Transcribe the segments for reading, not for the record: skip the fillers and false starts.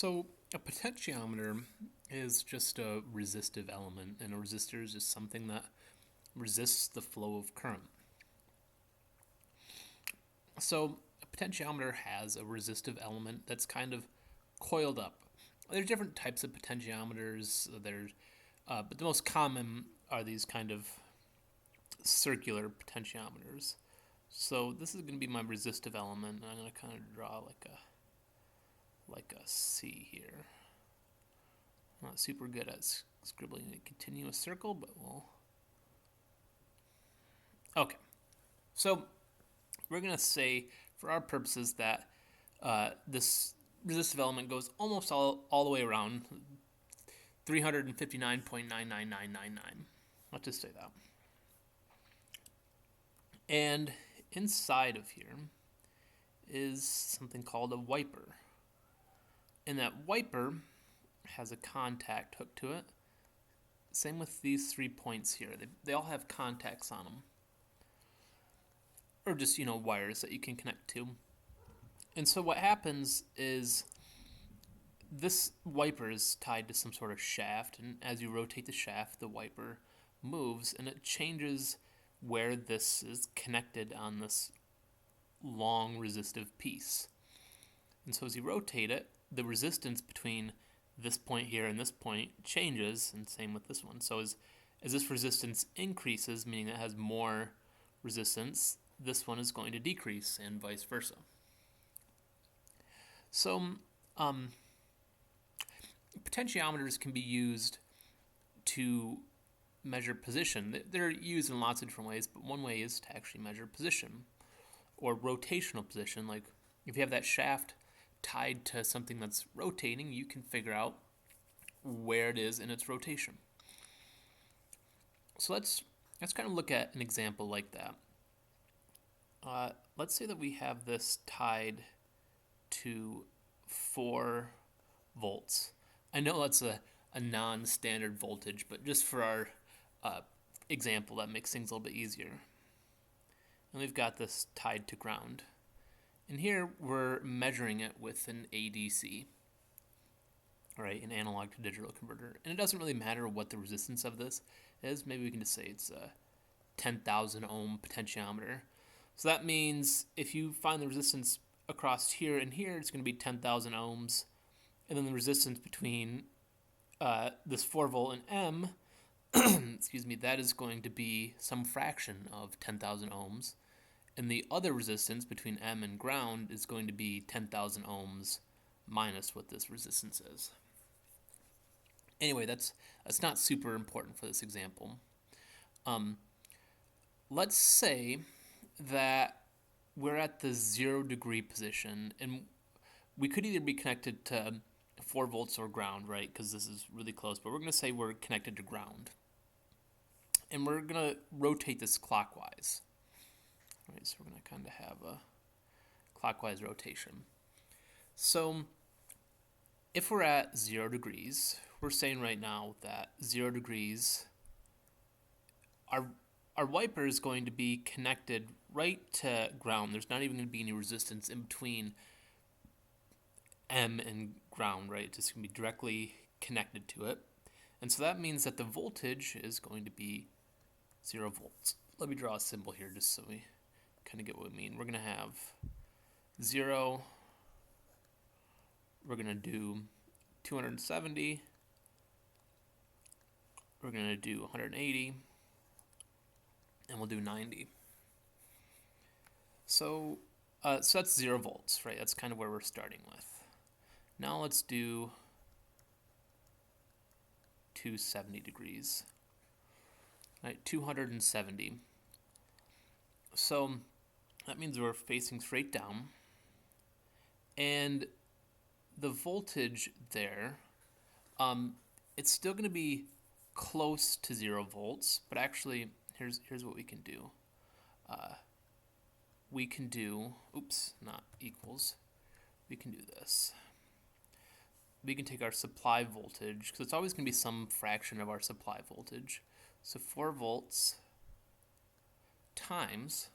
So a potentiometer is just a resistive element, and a resistor is just something that resists the flow of current. So a potentiometer has a resistive element that's kind of coiled up. There's different types of potentiometers. But the most common are these kind of circular potentiometers. So this is going to be my resistive element, and I'm going to kind of draw like a C here. I'm not super good at scribbling a continuous circle, but we'll. Okay, so we're going to say, for our purposes, that this resistive element goes almost all the way around 359.99999. Let's just say that. And inside of here is something called a wiper. And that wiper has a contact hooked to it. Same with these 3 points here. They all have contacts on them. Or just, wires that you can connect to. And so what happens is this wiper is tied to some sort of shaft, and as you rotate the shaft, the wiper moves, and it changes where this is connected on this long resistive piece. And so as you rotate it, the resistance between this point here and this point changes, and same with this one. So as this resistance increases, meaning it has more resistance, this one is going to decrease, and vice versa. So potentiometers can be used to measure position. They're used in lots of different ways, but one way is to actually measure position or rotational position. Like if you have that shaft tied to something that's rotating, you can figure out where it is in its rotation. So let's kind of look at an example like that. Let's say that we have this tied to 4 volts. I know that's a non-standard voltage, but just for our example, that makes things a little bit easier. And we've got this tied to ground. And here we're measuring it with an ADC, right, an analog to digital converter. And it doesn't really matter what the resistance of this is. Maybe we can just say it's a 10,000 ohm potentiometer. So that means if you find the resistance across here and here, it's going to be 10,000 ohms. And then the resistance between this 4 volt and M, excuse me, that is going to be some fraction of 10,000 ohms. And the other resistance between M and ground is going to be 10,000 ohms minus what this resistance is. Anyway, that's not super important for this example. Let's say that we're at the 0 degree position, and we could either be connected to 4 volts or ground, right? Because this is really close, but we're going to say we're connected to ground. And we're going to rotate this clockwise. All right, so we're going to kind of have a clockwise rotation. So if we're at 0 degrees, we're saying right now that 0 degrees, our wiper is going to be connected right to ground. There's not even going to be any resistance in between M and ground, right? It's just going to be directly connected to it. And so that means that the voltage is going to be 0 volts. Let me draw a symbol here just so we kind of get what we mean. We're going to have 0. We're going to do 270. We're going to do 180. And we'll do 90. So that's 0 volts, right? That's kind of where we're starting with. Now let's do 270 degrees. Right, 270. So that means we're facing straight down. And the voltage there, it's still going to be close to 0 volts, but actually, here's what we can do. We can do, not equals. We can do this. We can take our supply voltage, because it's always going to be some fraction of our supply voltage. So 4 volts times,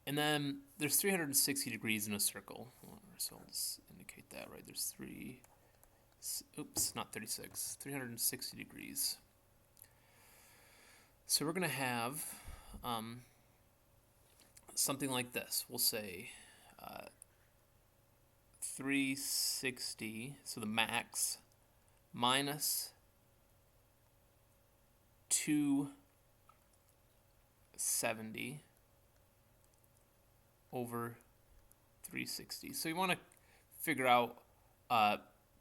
and then there's 360 degrees in a circle. So I'll just indicate that right. There's not 36, 360 degrees. So we're going to have something like this. We'll say 360, so the max, minus 270 over 360. So you want to figure out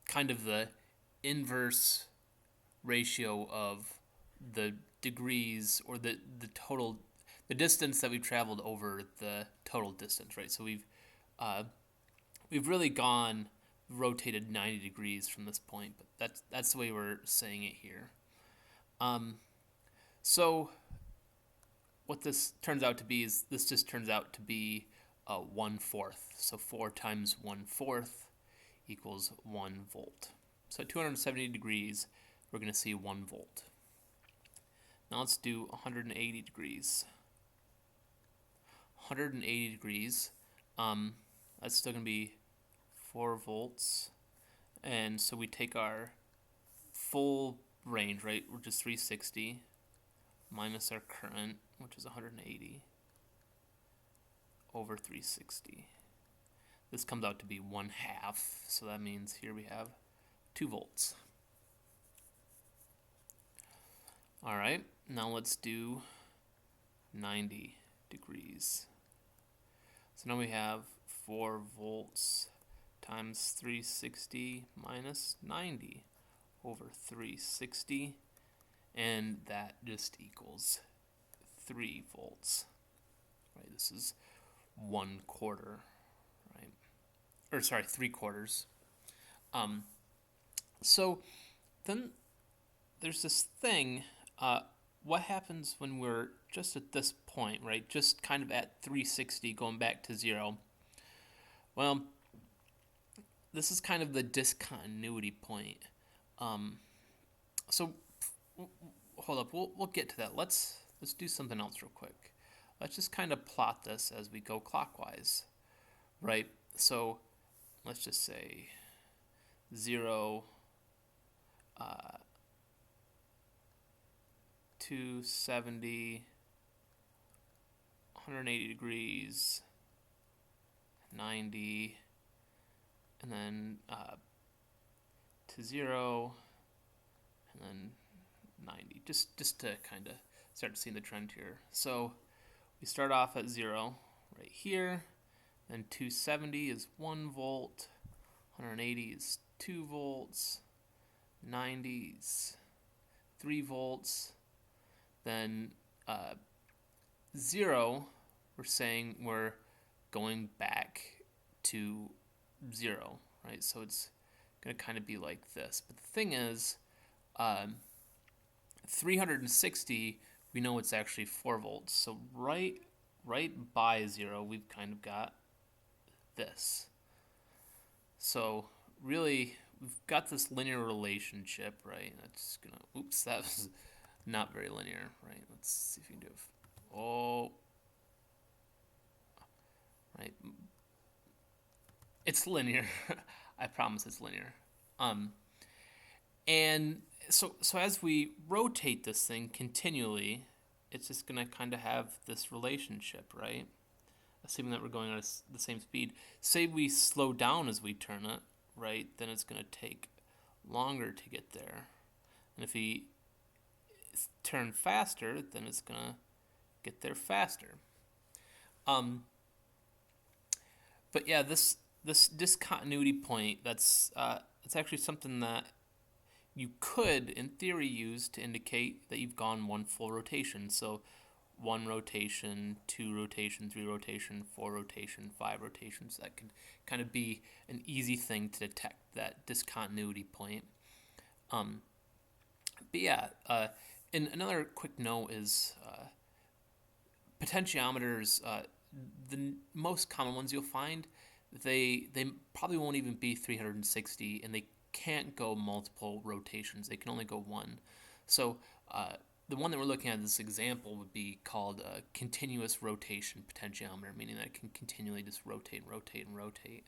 kind of the inverse ratio of the degrees, or the total, the distance that we've traveled over the total distance, right? So we've really rotated 90 degrees from this point, but that's the way we're saying it here. So what this turns out to be is this just turns out to be 1/4. So 4 times 1/4 equals 1 volt. So at 270 degrees, we're going to see 1 volt. Now let's do 180 degrees. 180 degrees, that's still going to be 4 volts. And so we take our full range, right, which is 360, minus our current, which is 180, over 360. This comes out to be 1/2, so that means here we have 2 volts. All right, now let's do 90 degrees. So now we have 4 volts times 360 minus 90 over 360, and that just equals 3 volts. Right, this is 1/4, right? Or sorry, 3/4. So then there's this thing. What happens when we're just at this point, right? Just kind of at 360, going back to 0. Well, this is kind of the discontinuity point. So hold up, we'll get to that. Let's do something else real quick. Let's just kind of plot this as we go clockwise, right? So let's just say 0, 270, 180 degrees, 90, and then to 0, and then 90, just to kind of start seeing the trend here. So we start off at 0 right here, then 270 is 1 volt, 180 is 2 volts, 90 is 3 volts, then 0, we're saying we're going back to 0, right? So it's going to kind of be like this. But the thing is, 360, we know it's actually 4 volts. So right by 0, we've kind of got this. So really, we've got this linear relationship, right? That's going to, oops, that was not very linear, right? Let's see if we can do it. Oh, right. It's linear. I promise it's linear. And so as we rotate this thing continually, it's just going to kind of have this relationship, right? Assuming that we're going at the same speed. Say we slow down as we turn it, right? Then it's going to take longer to get there. And if we turn faster, then it's going to get there faster. But yeah, this discontinuity point, it's actually something that you could, in theory, use to indicate that you've gone 1 full rotation. So 1 rotation, 2 rotation, 3 rotation, 4 rotation, 5 rotations. That could kind of be an easy thing to detect that discontinuity point. But yeah, and another quick note is potentiometers. The most common ones you'll find, they probably won't even be 360, and they can't go multiple rotations. They can only go 1. So the one that we're looking at in this example would be called a continuous rotation potentiometer, meaning that it can continually just rotate and rotate and rotate.